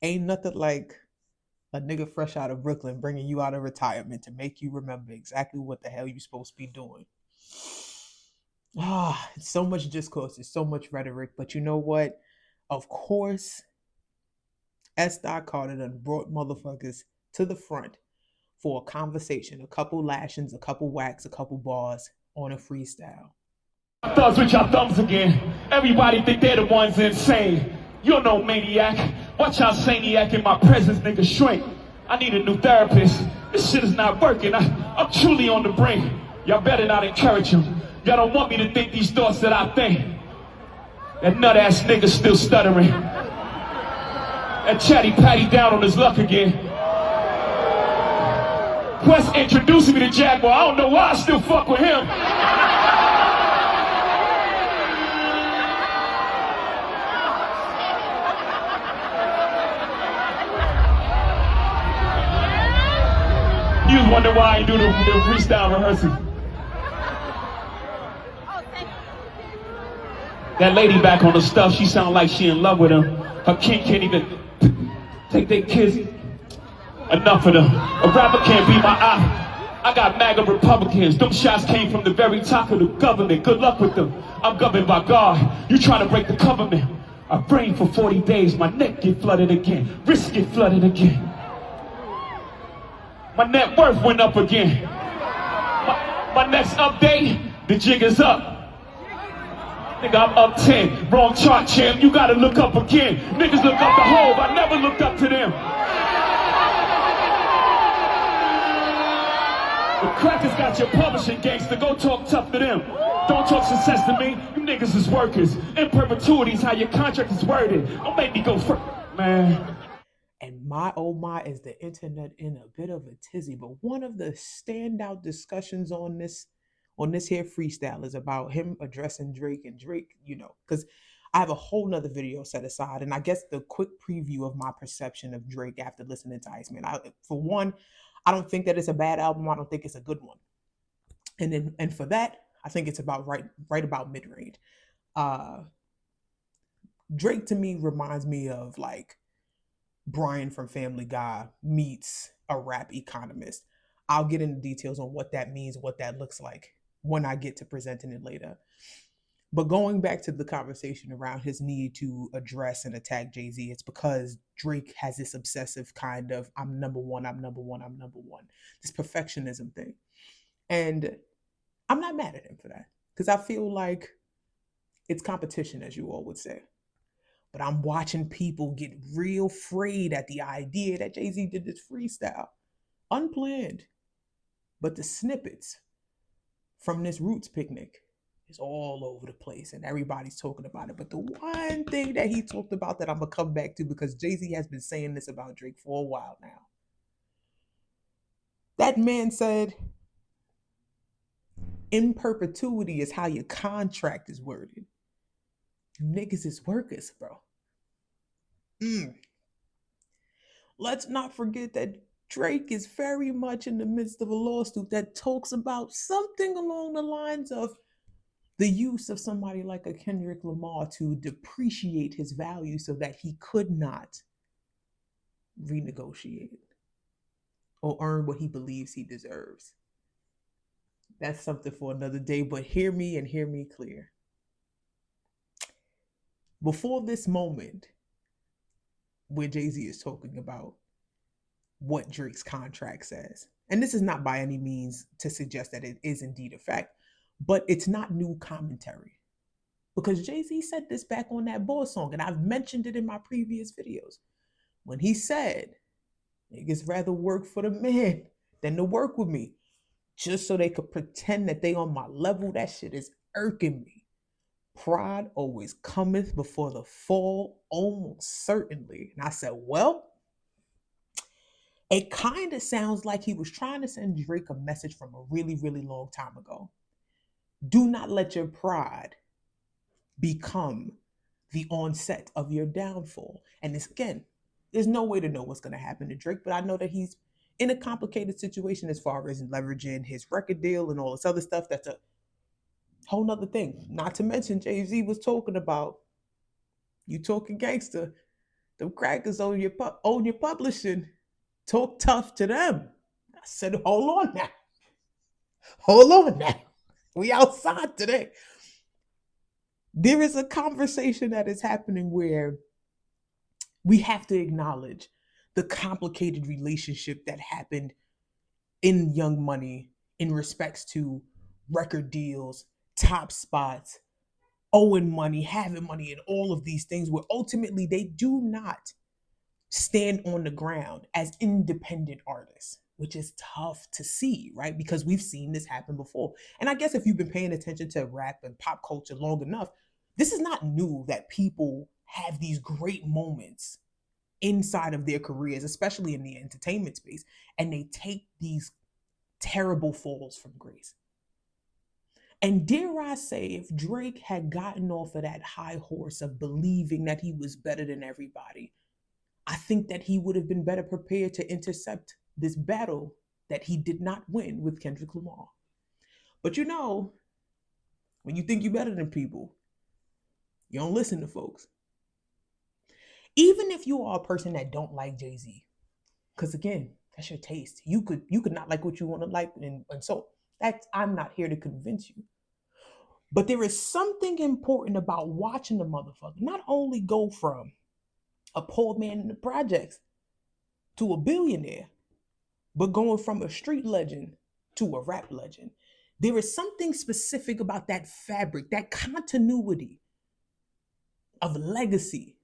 Ain't nothing like a nigga fresh out of Brooklyn bringing you out of retirement to make you remember exactly what the hell you supposed to be doing. It's so much discourse, it's so much rhetoric, but you know what? Of course, S. Carter done brought motherfuckers to the front for a conversation, a couple lashings, a couple whacks, a couple bars on a freestyle. Thugs with your thumbs again. Everybody think they're the ones insane. You're no maniac. Watch y'all saniac in my presence, nigga, shrink. I need a new therapist. This shit is not working. I'm truly on the brink. Y'all better not encourage him. Y'all don't want me to think these thoughts that I think. That nut ass nigga still stuttering. That chatty patty down on his luck again. Quest introducing me to Jaguar. I don't know why I still fuck with him. You was wondering why I ain't do the freestyle rehearsal. That lady back on the stuff, she sound like she in love with him. Her king can't even take their kids. Enough of them. A rapper can't be my eye. I got MAGA Republicans. Them shots came from the very top of the government. Good luck with them. I'm governed by God. You trying to break the government. I brain for 40 days. My neck get flooded again. Wrist get flooded again. My net worth went up again. My next update, the jig is up. Nigga, I'm up 10. Wrong chart, champ. You gotta look up again. Niggas look up to HOV. I never looked up to them. The crackers got your publishing gangster. Go talk tough to them. Don't talk success to me. You niggas is workers. In perpetuity is how your contract is worded. Don't make me go first, man. And my oh my, is the internet in a bit of a tizzy. But one of the standout discussions on this here freestyle is about him addressing Drake, and Drake, because I have a whole nother video set aside, and I guess the quick preview of my perception of Drake after listening to Iceman. For one, I don't think that it's a bad album. I don't think it's a good one. And for that, I think it's about right about mid-range. Drake to me reminds me of like Brian from Family Guy meets a rap economist. I'll get into details on what that means, what that looks like when I get to presenting it later. But going back to the conversation around his need to address and attack Jay-Z, it's because Drake has this obsessive kind of I'm number one, I'm number one, I'm number one. This perfectionism thing. And I'm not mad at him for that, because I feel like it's competition, as you all would say. But I'm watching people get real frayed at the idea that Jay-Z did this freestyle. Unplanned. But the snippets from this Roots picnic is all over the place and everybody's talking about it. But the one thing that he talked about that I'm going to come back to, because Jay-Z has been saying this about Drake for a while now. That man said, in perpetuity is how your contract is worded. Niggas is workers, bro. Let's not forget that Drake is very much in the midst of a lawsuit that talks about something along the lines of the use of somebody like a Kendrick Lamar to depreciate his value so that he could not renegotiate or earn what he believes he deserves. That's something for another day, but hear me and hear me clear. Before this moment where Jay-Z is talking about what Drake's contract says, and this is not by any means to suggest that it is indeed a fact, but it's not new commentary, because Jay-Z said this back on that Boss song, and I've mentioned it in my previous videos, when he said, niggas rather work for the man than to work with me, just so they could pretend that they on my level. That shit is irking me. Pride always cometh before the fall, almost certainly. And I said, well, it kind of sounds like he was trying to send Drake a message from a really, really long time ago. Do not let your pride become the onset of your downfall. And this, again, there's no way to know what's going to happen to Drake, but I know that he's in a complicated situation as far as leveraging his record deal and all this other stuff. That's a whole nother thing. Not to mention Jay-Z was talking about, you talking gangster, The crackers own your publishing. Talk tough to them. I said, hold on now. Hold on now. We outside today. There is a conversation that is happening where we have to acknowledge the complicated relationship that happened in Young Money in respects to record deals, top spots, owing money, having money, and all of these things where ultimately they do not stand on the ground as independent artists, which is tough to see, right? Because we've seen this happen before. And I guess if you've been paying attention to rap and pop culture long enough, this is not new that people have these great moments inside of their careers, especially in the entertainment space, and they take these terrible falls from grace. And dare I say, if Drake had gotten off of that high horse of believing that he was better than everybody, I think that he would have been better prepared to intercept this battle that he did not win with Kendrick Lamar. But you know, when you think you're better than people, you don't listen to folks. Even if you are a person that don't like Jay-Z, because again, that's your taste. You could not like what you want to like, and so that's I'm not here to convince you. But there is something important about watching the motherfucker not only go from a poor man in the projects to a billionaire, but going from a street legend to a rap legend. There is something specific about that fabric, that continuity of legacy,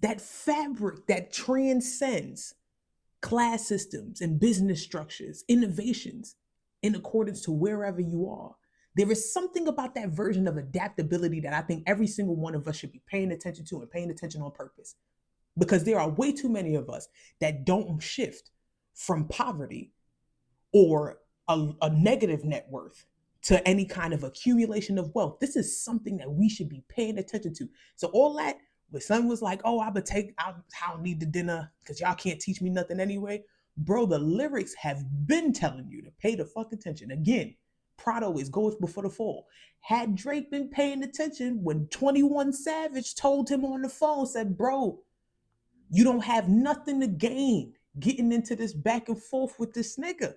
that fabric that transcends class systems and business structures, innovations in accordance to wherever you are. There is something about that version of adaptability that I think every single one of us should be paying attention to and paying attention on purpose. Because there are way too many of us that don't shift from poverty or a negative net worth to any kind of accumulation of wealth. This is something that we should be paying attention to. So all that, when son was like, oh, I don't need the dinner because y'all can't teach me nothing anyway. Bro, the lyrics have been telling you to pay the fuck attention. Again, pride always goes before the fall. Had Drake been paying attention when 21 Savage told him on the phone, said, bro, you don't have nothing to gain getting into this back and forth with this nigga.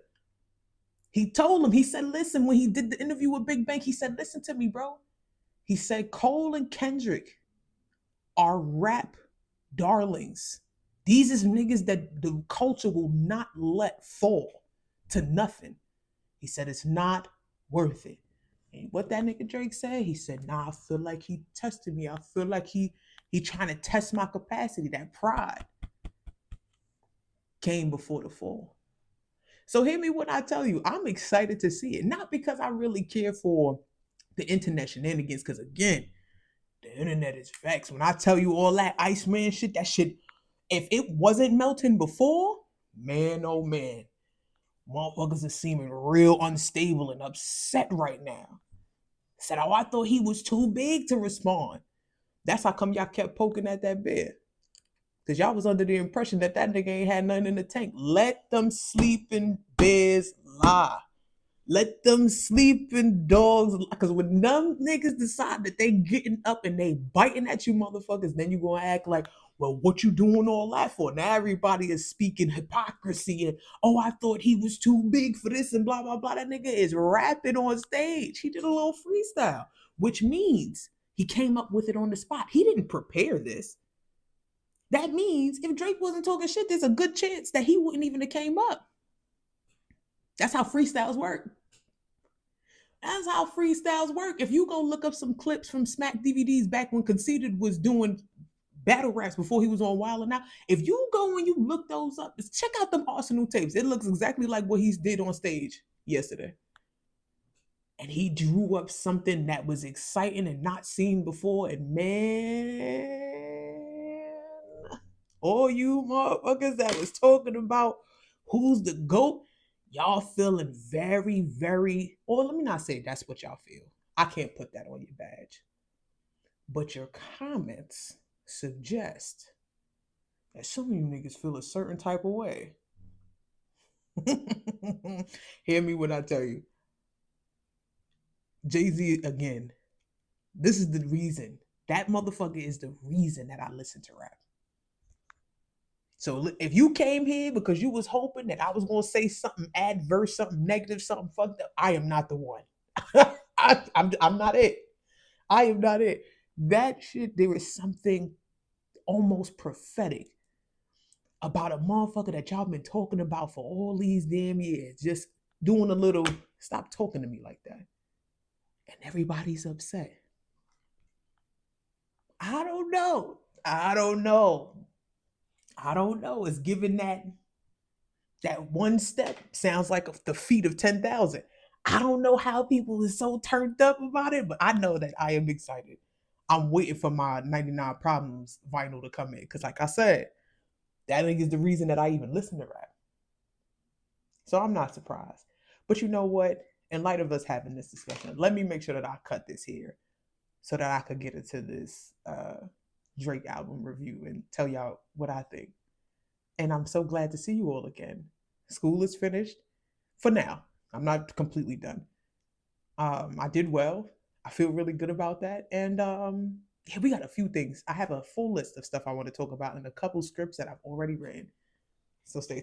He told him, he said, listen, when he did the interview with Big Bang, he said, listen to me, bro. He said, Cole and Kendrick are rap darlings. These is niggas that the culture will not let fall to nothing. He said, it's not worth it. And what that nigga Drake said, he said, nah, I feel like he tested me. I feel like he trying to test my capacity. That pride came before the fall. So hear me when I tell you, I'm excited to see it. Not because I really care for the internet shenanigans, because again, the internet is facts. When I tell you all that Iceman shit, that shit, if it wasn't melting before, man, oh man, motherfuckers are seeming real unstable and upset right now. Said, oh, I thought he was too big to respond. That's how come y'all kept poking at that bear. Because y'all was under the impression that nigga ain't had nothing in the tank. Let them sleeping bears lie. Let them sleeping dogs. Because when them niggas decide that they getting up and they biting at you motherfuckers, then you gonna act like, well, what you doing all that for? Now everybody is speaking hypocrisy and, oh, I thought he was too big for this and blah, blah, blah. That nigga is rapping on stage. He did a little freestyle, which means he came up with it on the spot. He didn't prepare this. That means if Drake wasn't talking shit, there's a good chance that he wouldn't even have came up. That's how freestyles work. That's how freestyles work. If you go look up some clips from Smack DVDs back when Conceited was doing battle raps before he was on Wild 'N Out, if you go and you look those up, check out them Arsenal tapes. It looks exactly like what he did on stage yesterday. And he drew up something that was exciting and not seen before. And man, all you motherfuckers that was talking about who's the GOAT, y'all feeling very, very, or let me not say that's what y'all feel. I can't put that on your badge. But your comments suggest that some of you niggas feel a certain type of way. Hear me when I tell you. Jay-Z, again, this is the reason. That motherfucker is the reason that I listen to rap. So if you came here because you was hoping that I was gonna say something adverse, something negative, something fucked up, I am not the one. I'm not it. I am not it. That shit, there is something almost prophetic about a motherfucker that y'all been talking about for all these damn years, just doing a little, stop talking to me like that. And everybody's upset. I don't know. I don't know. I don't know. It's given that one step sounds like the feat of 10,000. I don't know how people is so turned up about it, but I know that I am excited. I'm waiting for my 99 Problems vinyl to come in because, like I said, that is the reason that I even listen to rap. So I'm not surprised. But you know what? In light of us having this discussion, let me make sure that I cut this here so that I could get into this Drake album review and tell y'all what I think. And I'm so glad to see you all again. School is finished for now. I'm not completely done. I did well. I feel really good about that. And yeah, we got a few things. I have a full list of stuff I want to talk about and a couple scripts that I've already written. So stay tuned.